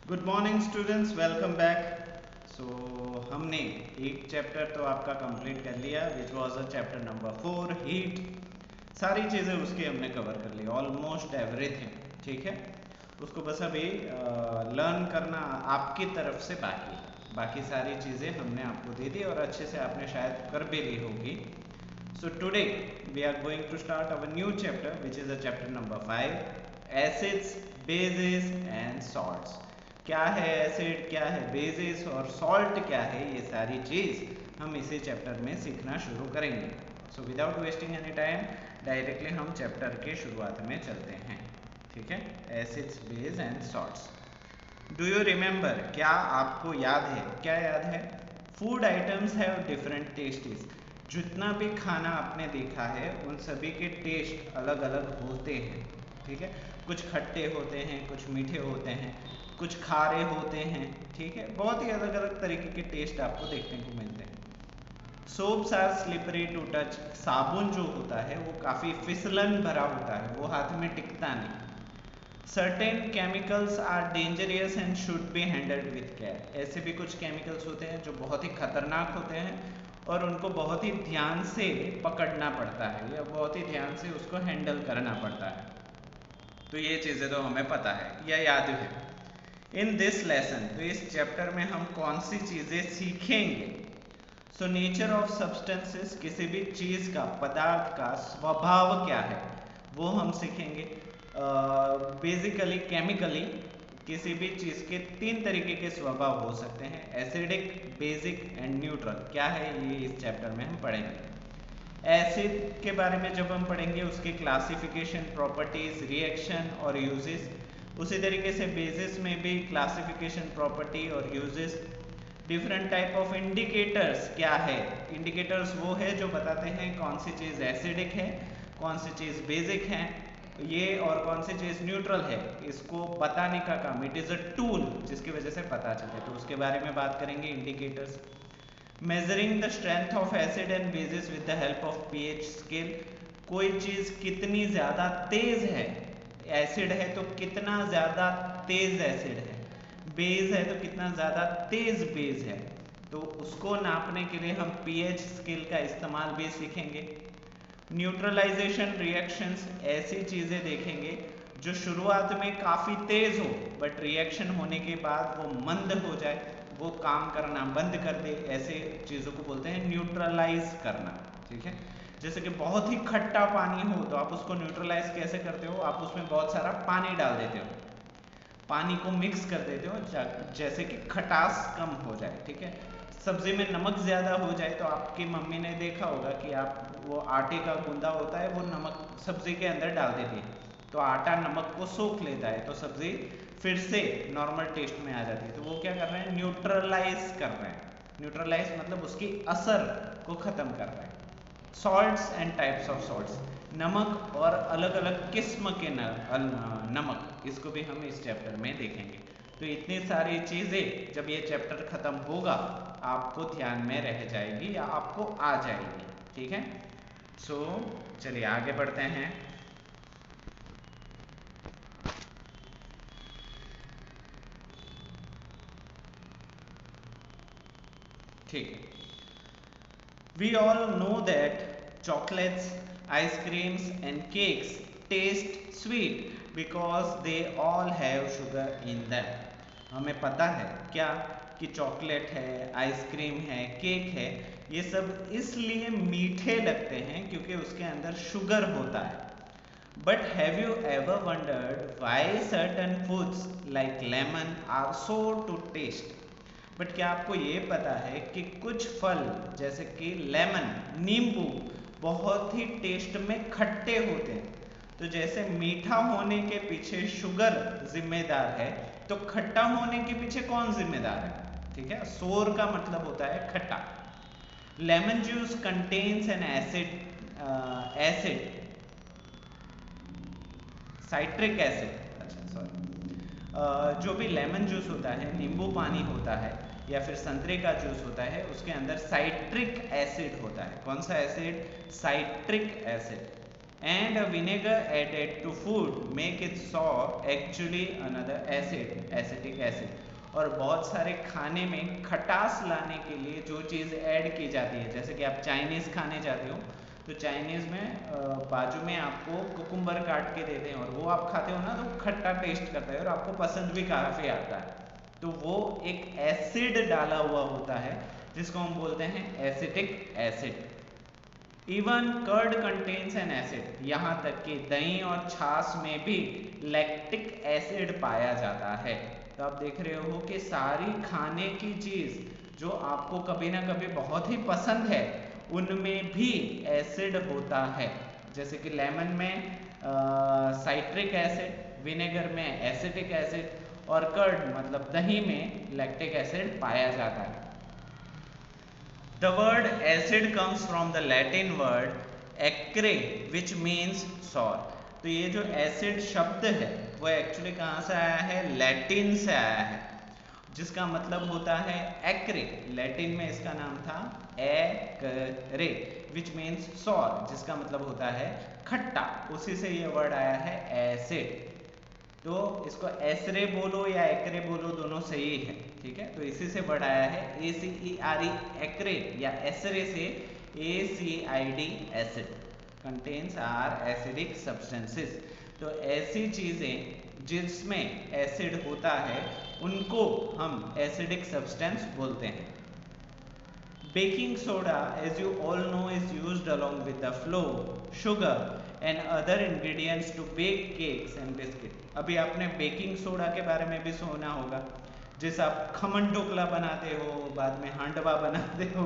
Good morning students, welcome back. So हमने एक chapter तो आपका कंप्लीट कर लिया which was a chapter number 4 heat. सारी चीज़ें उसकी हमने कवर कर ली, ऑलमोस्ट एवरीथिंग। ठीक है, उसको बस अभी लर्न करना आपकी तरफ से बाकी सारी चीज़ें हमने आपको दे दी और अच्छे से आपने शायद कर भी ली होगी। So today we are going to start our new chapter which is a chapter number 5, acids, bases and salts। क्या है एसिड, क्या है बेसिस और सॉल्ट क्या है, ये सारी चीज़ हम इसी चैप्टर में सीखना शुरू करेंगे। So without wasting any time directly हम चैप्टर के शुरुआत में चलते हैं। ठीक है, acids, base and salts. Do you remember, क्या आपको याद है? क्या याद है? Food items have different tastes. जितना भी खाना आपने देखा है उन सभी के टेस्ट अलग अलग होते हैं। ठीक है, कुछ खट्टे होते हैं, कुछ मीठे होते हैं, कुछ खारे होते हैं। ठीक है, बहुत ही अलग अलग तरीके के टेस्ट आपको देखने को मिलते हैं। Soaps are slippery to touch. साबुन जो होता है वो काफ़ी फिसलन भरा होता है, वो हाथ में टिकता नहीं। Certain chemicals are dangerous and should be handled with care. ऐसे भी कुछ केमिकल्स होते हैं जो बहुत ही खतरनाक होते हैं और उनको बहुत ही ध्यान से पकड़ना पड़ता है या बहुत ही ध्यान से उसको हैंडल करना पड़ता है। तो ये चीज़ें तो हमें पता है या याद है। इन दिस लेसन, तो इस चैप्टर में हम कौन सी चीज़ें सीखेंगे? सो नेचर ऑफ सब्सटेंसेस, किसी भी चीज़ का, पदार्थ का स्वभाव क्या है वो हम सीखेंगे। बेसिकली केमिकली किसी भी चीज़ के 3 तरीके के स्वभाव हो सकते हैं, एसिडिक, बेसिक एंड न्यूट्रल। क्या है ये इस चैप्टर में हम पढ़ेंगे। एसिड के बारे में जब हम पढ़ेंगे उसके क्लासिफिकेशन, प्रॉपर्टीज, रिएक्शन और यूजेस। उसी तरीके से बेसिस में भी क्लासिफिकेशन, प्रॉपर्टी और uses. Different type of indicators क्या है? इंडिकेटर्स वो है जो बताते हैं कौन सी चीज़ एसिडिक है, कौन सी चीज़ बेसिक है ये, और कौन सी चीज़ न्यूट्रल है, इसको बताने का काम। इट इज़ अ टूल जिसकी वजह से पता चले, तो उसके बारे में बात करेंगे, indicators. Measuring the strength of acid and bases with the help of pH scale. कोई चीज़ कितनी ज़्यादा तेज है, एसिड है तो कितना ज़्यादा तेज एसिड है, बेस है तो कितना ज़्यादा तेज बेस है, तो उसको नापने के लिए हम पीएच स्केल का इस्तेमाल भी सीखेंगे। न्यूट्रलाइजेशन रिएक्शंस, ऐसी चीज़ें देखेंगे जो शुरुआत में काफ़ी तेज हो बट रिएक्शन होने के बाद वो मंद हो जाए, वो काम करना बंद कर दे, ऐसे चीज़ों को बोलते हैं न्यूट्रलाइज करना। ठीक है, जैसे कि बहुत ही खट्टा पानी हो तो आप उसको न्यूट्रलाइज कैसे करते हो? आप उसमें बहुत सारा पानी डाल देते हो, पानी को मिक्स कर देते हो जैसे कि खटास कम हो जाए। ठीक है, सब्जी में नमक ज़्यादा हो जाए तो आपकी मम्मी ने देखा होगा कि आप वो आटे का गूंदा होता है वो नमक सब्जी के अंदर डाल देती है, तो आटा नमक को सोख लेता है, तो सब्जी फिर से नॉर्मल टेस्ट में आ जाती है। तो वो क्या कर रहे हैं? न्यूट्रलाइज कर रहे हैं। न्यूट्रलाइज मतलब उसकी असर को ख़त्म कर रहे हैं। Salts and types of salts, नमक और अलग अलग किस्म के नमक, इसको भी हम इस चैप्टर में देखेंगे। तो इतनी सारी चीज़ें जब ये चैप्टर ख़त्म होगा आपको ध्यान में रह जाएगी या आपको आ जाएगी। ठीक है, सो चलिए आगे बढ़ते हैं। ठीक है, we all know that chocolates, ice creams and cakes taste sweet because they all have sugar in them। हमें पता है क्या कि चॉकलेट है, आइसक्रीम है, केक है, ये सब इसलिए मीठे लगते हैं क्योंकि उसके अंदर शुगर होता है। But have you ever wondered why certain foods like lemon are so to taste? But क्या आपको ये पता है कि कुछ फल जैसे कि लेमन, नींबू, बहुत ही टेस्ट में खट्टे होते हैं। तो जैसे मीठा होने के पीछे शुगर जिम्मेदार है, तो खट्टा होने के पीछे कौन जिम्मेदार है? ठीक है, सोर का मतलब होता है खट्टा। Lemon juice contains an acid citric acid, अच्छा सॉरी, जो भी लेमन जूस होता है, नींबू पानी होता है या फिर संतरे का जूस होता है, उसके अंदर साइट्रिक एसिड होता है। कौन सा acid? Citric acid. and a vinegar added to food make it sour actually another acid, acetic acid। और बहुत सारे खाने में खटास लाने के लिए जो चीज़ ऐड की जाती है, जैसे कि आप चाइनीज़ खाने जाते हो तो चाइनीज़ में बाजू में आपको कुकुम्बर काट के देते हैं और वो आप खाते हो ना तो खट्टा टेस्ट करता है और आपको पसंद भी काफ़ी आता है। तो वो एक एसिड डाला हुआ होता है जिसको हम बोलते हैं acetic acid. Even curd contains an acid, यहाँ तक कि दही और छाछ में भी लैक्टिक एसिड पाया जाता है। तो आप देख रहे हो कि सारी खाने की चीज़ जो आपको कभी ना कभी बहुत ही पसंद है उनमें भी एसिड होता है, जैसे कि लेमन में साइट्रिक एसिड, विनेगर में एसिटिक एसिड और कर्ड मतलब दही में लैक्टिक एसिड पाया जाता है। The word acid comes from the Latin word acre which means sour। तो ये जो acid शब्द है वो एक्चुअली कहाँ से आया है? लैटिन से आया है, जिसका मतलब होता है acre। लैटिन में इसका नाम था acre which means sour, जिसका मतलब होता है खट्टा, उसी से ये वर्ड आया है acid। तो इसको एसरे बोलो या एक्रे बोलो दोनों सही है, ठीक है। तो इसी से वर्ड आया है ACERE एक्रे या एसरे से ACID acid, contains are acidic substances. तो ऐसी चीजें जिसमें एसिड होता है उनको हम एसिडिक सब्सटेंस बोलते हैं। Baking soda, as you all know, is used along with the flour, sugar and other ingredients to bake cakes and biscuits। अभी आपने बेकिंग सोडा के बारे में भी सुना होगा, जिस आप खमन ढोकला बनाते हो, बाद में हांडवा बनाते हो,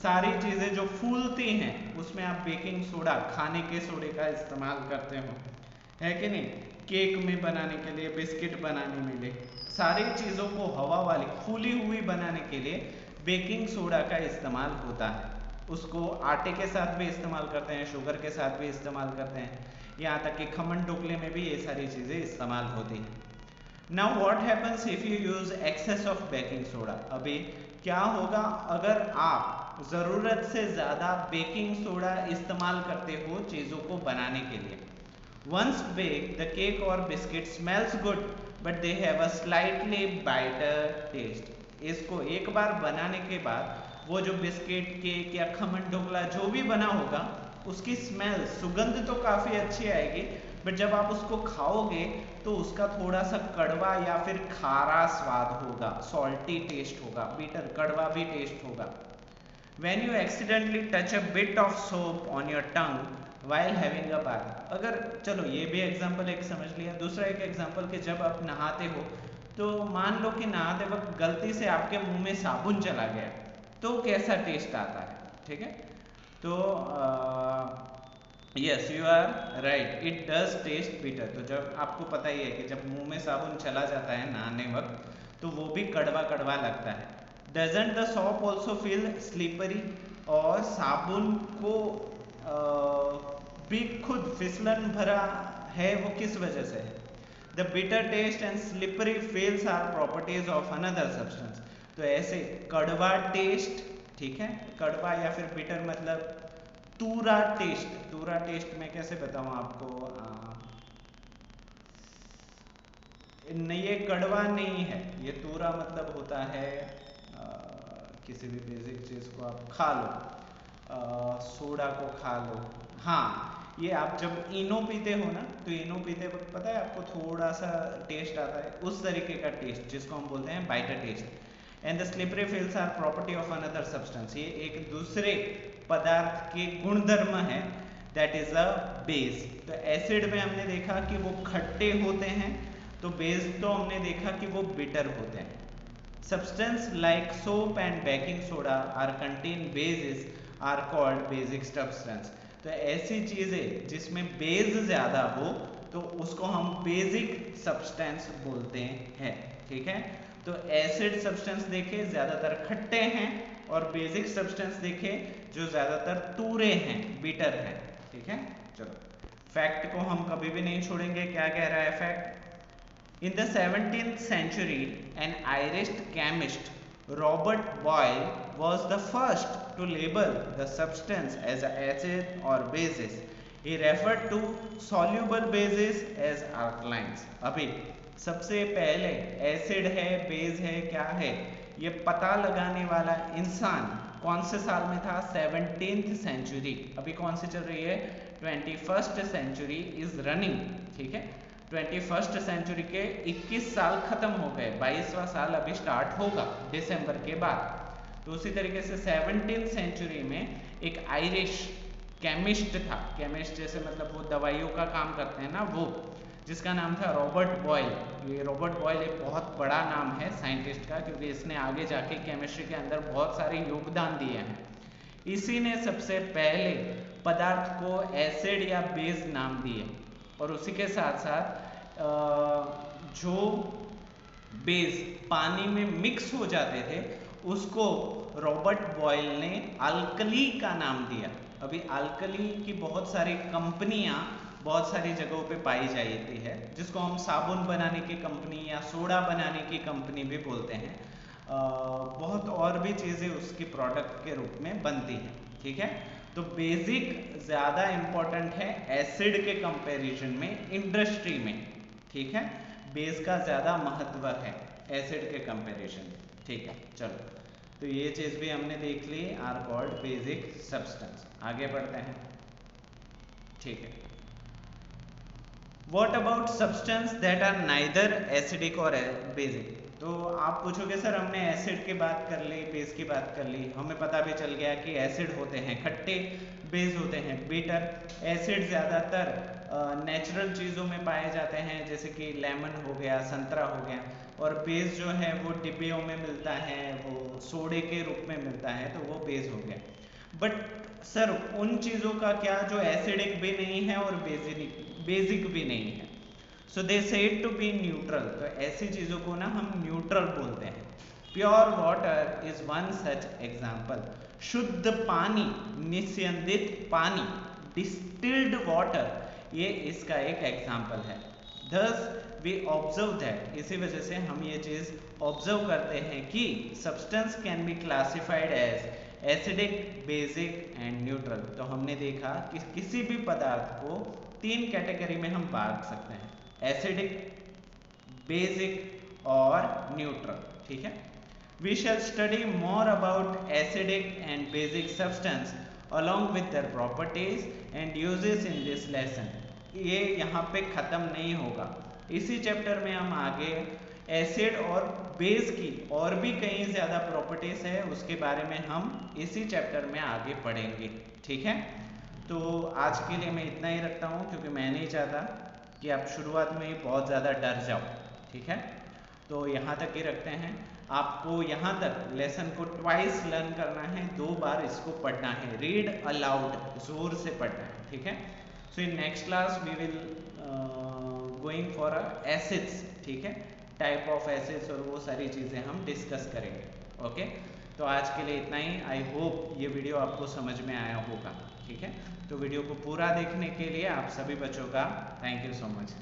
सारी चीज़ें जो फूलती हैं उसमें आप बेकिंग सोडा, खाने के सोडे का इस्तेमाल करते हो, है कि नहीं? केक में बनाने के लिए, बिस्किट बनाने में लिए, सारी चीज़ों को हवा वाली फूली हुई बनाने के लिए बेकिंग सोडा का इस्तेमाल होता है। उसको आटे के साथ भी इस्तेमाल करते हैं, शुगर के साथ भी इस्तेमाल करते हैं, यहाँ तक कि खमन ढोकले में भी ये सारी चीज़ें इस्तेमाल होती हैं। Now what happens if you use excess of baking soda? अभी क्या होगा अगर आप ज़रूरत से ज़्यादा बेकिंग सोडा इस्तेमाल करते हो चीज़ों को बनाने के लिए? Once baked, the cake or biscuit smells good, but they have a slightly bitter taste। इसको एक बार बनाने के बाद वो जो बिस्किट, केक या खमन ढोकला जो भी बना होगा उसकी स्मेल, सुगंध तो काफ़ी अच्छी आएगी, बट जब आप उसको खाओगे तो उसका थोड़ा सा कड़वा या फिर खारा स्वाद होगा, सॉल्टी टेस्ट होगा, बिटर कड़वा भी टेस्ट होगा। When you accidentally touch a bit of soap on your tongue while having a bath, अगर चलो ये भी एग्जाम्पल एक समझ लिया, दूसरा एक एग्जाम्पल कि जब आप नहाते हो तो मान लो कि नहाते वक्त गलती से आपके मुंह में साबुन चला गया तो कैसा टेस्ट आता है, ठीक है। तो yes you are right, it does taste bitter. तो जब आपको पता ही है कि जब मुंह में साबुन चला जाता है नहाने वक्त तो वो भी कड़वा कड़वा लगता है। Doesn't the soap also feel slippery, और साबुन को भी खुद फिसलन भरा है, वो किस वजह से है? The bitter taste and slippery feels are properties of another substance. तो ऐसे कड़वा टेस्ट, ठीक है, कड़वा या फिर बिटर मतलब तूरा टेस्ट। तूरा टेस्ट मैं कैसे बताऊं आपको? नहीं, ये कड़वा नहीं है, ये तूरा मतलब होता है किसी भी बेसिक चीज को आप खा लो, सोडा को खा लो। हाँ, ये आप जब इनो पीते हो ना तो इनो पीते वक्त पता है आपको थोड़ा सा टेस्ट आता है, उस तरीके का टेस्ट जिसको हम बोलते हैं bitter taste. And the slippery feels are property of another substance, ये एक दूसरे पदार्थ के गुणधर्म है, दैट इज अ बेस। तो एसिड में हमने देखा कि वो खट्टे होते हैं, तो बेस तो हमने देखा कि वो बिटर होते हैं। Substance like soap and baking soda are contain bases are called basic substance। तो ऐसी चीजें जिसमें बेस ज्यादा हो तो उसको हम बेसिक सब्सटेंस बोलते हैं, ठीक है। तो एसिड सब्सटेंस देखे ज्यादातर खट्टे हैं और बेसिक सब्सटेंस देखे जो ज्यादातर तूरे हैं, बिटर हैं, ठीक है। चलो, फैक्ट को हम कभी भी नहीं छोड़ेंगे। क्या कह रहा है fact? In the 17th century, an Irish chemist, Robert Boyle, was the first to label the substance as an acid or basis. He referred to soluble bases as alkalines. अभी सबसे पहले एसिड है बेस है क्या है ये पता लगाने वाला इंसान कौन से साल में था? 17th century. अभी कौन सी चल रही है? 21st सेंचुरी इज रनिंग, ठीक है। 21st सेंचुरी के 21 साल खत्म हो गए, 22वां साल अभी स्टार्ट होगा दिसंबर के बाद। तो उसी तरीके से 17th सेंचुरी में एक आयरिश केमिस्ट था, केमिस्ट जैसे मतलब वो दवाइयों का काम करते हैं ना, वो जिसका नाम था रॉबर्ट बॉयल। ये रॉबर्ट बॉयल एक बहुत बड़ा नाम है साइंटिस्ट का, क्योंकि इसने आगे जाके केमिस्ट्री के अंदर बहुत सारे योगदान दिए हैं। इसी ने सबसे पहले पदार्थ को एसिड या बेस नाम दिए, और उसी के साथ साथ जो बेस पानी में मिक्स हो जाते थे उसको रॉबर्ट बॉयल ने अल्कली का नाम दिया। अभी अल्कली की बहुत सारी कंपनियां बहुत सारी जगहों पे पाई जाती है, जिसको हम साबुन बनाने की कंपनी या सोडा बनाने की कंपनी भी बोलते हैं। बहुत और भी चीज़ें उसकी प्रोडक्ट के रूप में बनती हैं, ठीक है। तो बेसिक ज़्यादा इम्पोर्टेंट है एसिड के कंपैरिजन में इंडस्ट्री में, ठीक है। बेस का ज़्यादा महत्व है एसिड के कंपैरिजन में, ठीक है। चलो, तो ये चीज़ भी हमने देख ली, आर कॉल्ड बेसिक सब्सटेंस। आगे बढ़ते हैं, ठीक है। What about substance that are neither acidic or basic? तो आप पूछोगे सर हमने एसिड की बात कर ली, बेस की बात कर ली, हमें पता भी चल गया कि एसिड होते हैं खट्टे, बेस होते हैं बीटर। एसिड ज़्यादातर नेचुरल चीज़ों में पाए जाते हैं, जैसे कि लेमन हो गया, संतरा हो गया, और बेस जो है वो डिब्बियों में मिलता है, वो सोडे के रूप में मिलता है, तो वो बेस हो गया। बट सर उन चीज़ों का क्या जो एसिडिक भी नहीं है और बेसिक भी नहीं है? So they said to be neutral. तो ऐसी चीज़ों को ना हम न्यूट्रल बोलते हैं। Pure water is one such example. शुद्ध पानी, निस्यंदित पानी, डिस्टिल्ड वाटर, ये इसका एक एग्जाम्पल है। Thus we observe that, इसी वजह से हम ये चीज़ ऑब्जर्व करते हैं कि substance can be classified as acidic, basic and neutral. तो हमने देखा कि किसी भी पदार्थ को 3 कैटेगरी में हम बांट सकते हैं, एसिडिक, बेसिक और न्यूट्रल, ठीक है। We shall study more about acidic and basic substance along with their properties and uses in this lesson. ये यहाँ पे ख़त्म नहीं होगा, इसी चैप्टर में हम आगे एसिड और बेस की और भी कई ज़्यादा प्रॉपर्टीज़ है, उसके बारे में हम इसी चैप्टर में आगे पढ़ेंगे, ठीक है। तो आज के लिए मैं इतना ही रखता हूँ, क्योंकि मैं नहीं चाहता कि आप शुरुआत में ही बहुत ज़्यादा डर जाओ, ठीक है। तो यहाँ तक ही रखते हैं। आपको यहाँ तक लेसन को ट्वाइस लर्न करना है, 2 बार इसको पढ़ना है, रीड अलाउड, जोर से पढ़ना है, ठीक है। So in next class we will going for acids, ठीक है, टाइप ऑफ एसिड्स और वो सारी चीज़ें हम डिस्कस करेंगे, ओके। तो आज के लिए इतना ही। आई होप ये वीडियो आपको समझ में आया होगा, ठीक है। तो वीडियो को पूरा देखने के लिए आप सभी बच्चों का थैंक यू सो मच।